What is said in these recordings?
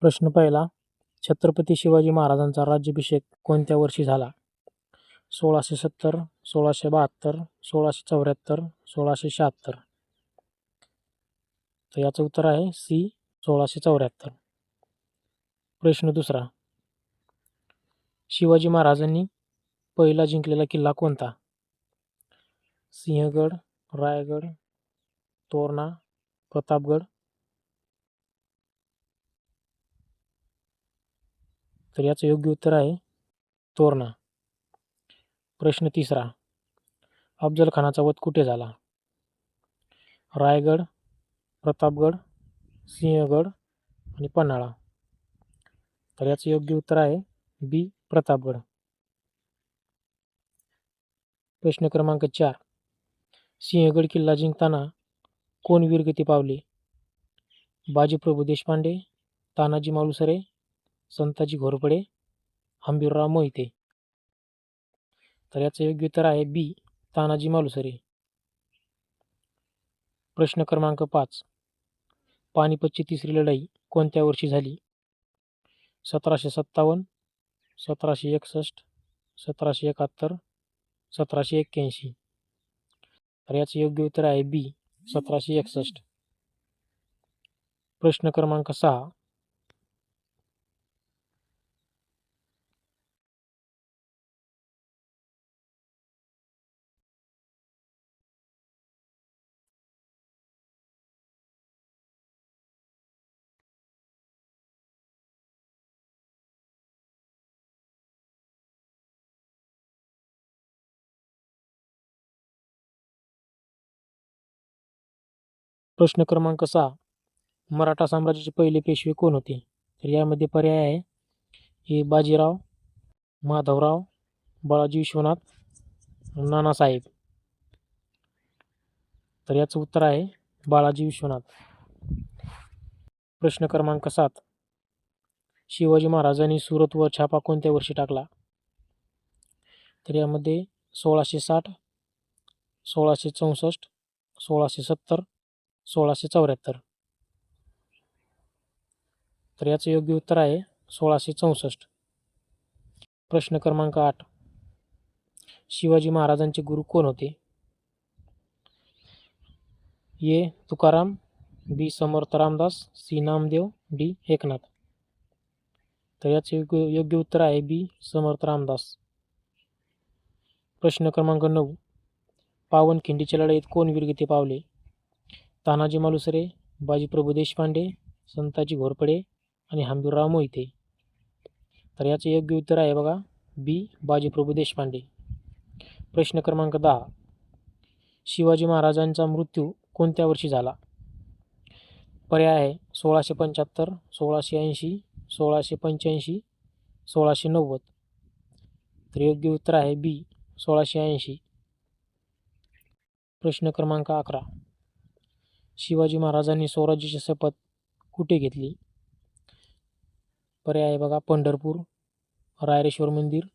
प्रश्न पहिला. छत्रपती शिवाजी महाराजांचा राज्याभिषेक कोणत्या वर्षी झाला? 1670, 1672, 1674, 1676. तर याचं उत्तर आहे सी 1674. प्रश्न दुसरा. शिवाजी महाराजांनी पहिला जिंकलेला किल्ला कोणता? सिंहगड, रायगड, तोरणा, प्रतापगड. तर याचं योग्य उत्तर आहे तोरणा. प्रश्न तिसरा. अफजल खानाचा वध कुठे झाला? रायगड, प्रतापगड, सिंहगड आणि पन्हाळा. तर याचं योग्य उत्तर आहे बी प्रतापगड. प्रश्न क्रमांक 4. सिंहगड किल्ला जिंकताना कोण वीरगती पावले? बाजीप्रभू देशपांडे, तानाजी मालुसरे, संताजी घोरपडे, हंबीरराव मोहिते. तर याचं योग्य उत्तर आहे बी तानाजी मालुसरे. प्रश्न क्रमांक 5. पानिपतची तिसरी लढाई कोणत्या वर्षी झाली? 1757, 1761, 1771, 1781. तर याचं योग्य उत्तर आहे बी 1761. प्रश्न क्रमांक 6. प्रश्न क्रमांक 6. मराठा साम्राज्याचे पहिले पेशवे कोण होते? तर यामध्ये पर्याय आहे ए बाजीराव, माधवराव, बाळाजी विश्वनाथ, नानासाहेब. तर याचं उत्तर आहे बाळाजी विश्वनाथ. प्रश्न क्रमांक 7. शिवाजी महाराजांनी सुरतवर छापा कोणत्या वर्षी टाकला? तर यामध्ये 1660, 1664, 1670, 1674. तर याचं योग्य उत्तर आहे 1664. प्रश्न क्रमांक 8. शिवाजी महाराजांचे गुरु कोण होते? ए तुकाराम, बी समर्थ रामदास, सी नामदेव, डी एकनाथ. तर याचे योग्य उत्तर आहे बी समर्थ रामदास. प्रश्न क्रमांक 9. पावनखिंडीच्या लढाईत कोण वीरगती पावले? तानाजी मालुसरे, बाजीप्रभू देशपांडे, संताजी घोरपडे आणि हंबीरराव मोहिते. तर याचे योग्य उत्तर आहे बघा बी बाजीप्रभू देशपांडे. प्रश्न क्रमांक 10. शिवाजी महाराजांचा मृत्यू कोणत्या वर्षी झाला? पर्याय आहे 1675, 1680, 1685, 1690. तर योग्य उत्तर आहे बी 1680. प्रश्न क्रमांक 11. शिवाजी महाराजांनी स्वराज्याची शपथ कुठे घेतली? पर्याय आहे बघा पंढरपूर, रायरेश्वर मंदिर,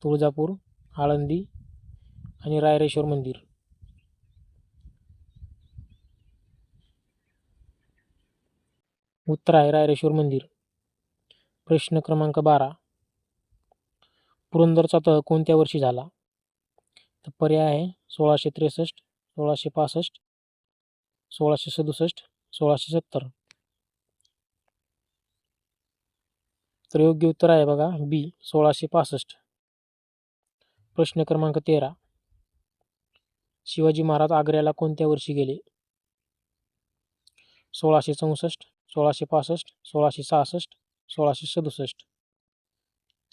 तुळजापूर, आळंदी आणि रायरेश्वर मंदिर. उत्तर आहे रायरेश्वर मंदिर. प्रश्न क्रमांक 12. पुरंदरचा तह कोणत्या वर्षी झाला? तर पर्याय आहे 1663, 1665, 1667, 1670. तर योग्य उत्तर आहे बघा बी 1665. प्रश्न क्रमांक 13. शिवाजी महाराज आग्र्याला कोणत्या वर्षी गेले? 1664, 1665, 1666, 1667.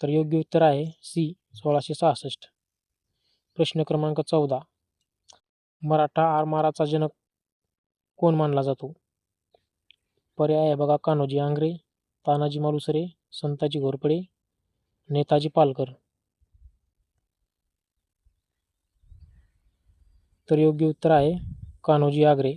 तर योग्य उत्तर आहे सी 1666. प्रश्न क्रमांक 14. मराठा आरमाराचा जनक कोण मानला जातो? पर्याय आहे बघा कान्होजी आंग्रे, तानाजी मालुसरे, संताजी घोरपडे, नेताजी पालकर. तर योग्य उत्तर आहे कान्होजी आंग्रे.